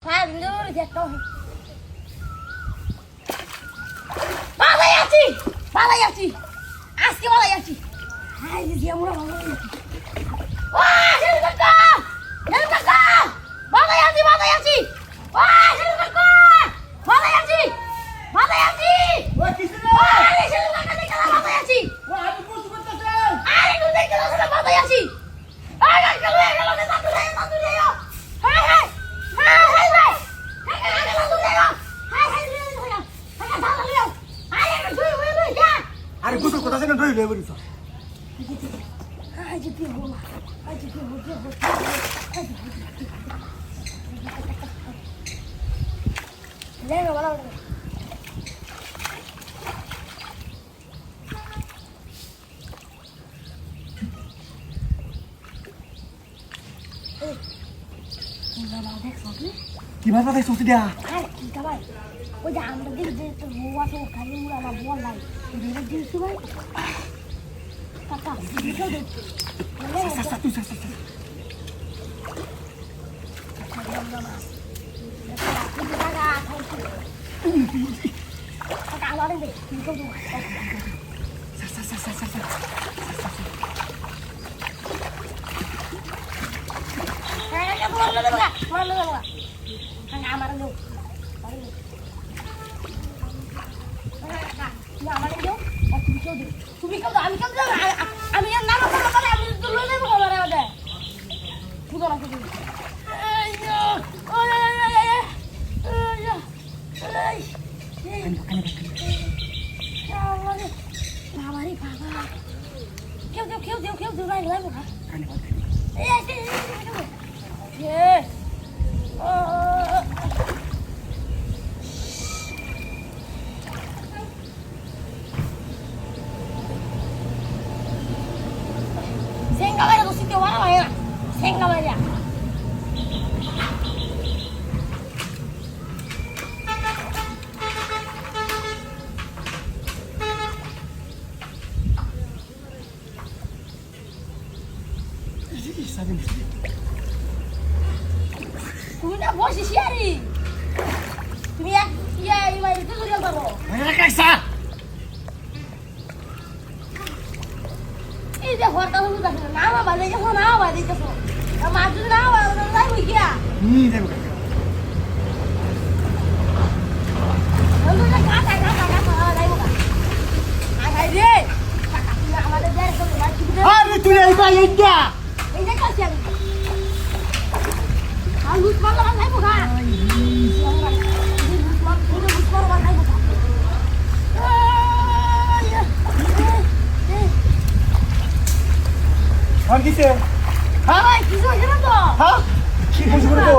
হ্যাঁ জরুরি দেখতে হবে পালাই আছি আজকে পালাই আছি হ্যাঁ দিদি আমরা ভালো আছি ওয়া শেরু কাকা পালাই আছি ওয়া শেরু কাকা পালাই আছি ওই কিছু না আরে শেরু কাকা দেখে পালাই আছি ও আমি বুঝতে পারতেছি আরে তুই দেখে না পালাই আছি আরে গেল না তাতু রে হাই হাই আরে গোসল কথা জানেন রইলে বলিস কি ভাবে ভাই সত্যি দিয়া ওই যে আমরা দেখি যে তোর বউ আছে খালি উড়া না বল নাই ধীরে দিয়েছি ভাই কাকা দিকেও দেখছি তুই আমার দেখ দিকেও দেখ আমার তুমি কেউ আমি কেউ আমি আর নাম করে আমি তো লই নেব আমার আমাদের ঠিক আছে কেউ নাই লাগবো Senga no sitio mana vaya. Senga vaya. তুমি না বসে শিয়ারি তুমি এই মাইরে তো জুড়ে পাবো আরে কাইসা এই যে হরতা হলু দেখো না বাজে গেছো না বাজে গেছো মাছ যদি না বাজে যাই হই গিয়া নি দেব কাকা হলু না কাটা যাই boka আই রে কাকা তুমি আমাদের দেয় তো না কি আরে তুই এই ভাই এইটা এই যে কাছে আর লুট মারলা যাই boka আর কিসে হ্যাঁ ভাই কিছু হইছে না তো হ্যাঁ কি বুঝবো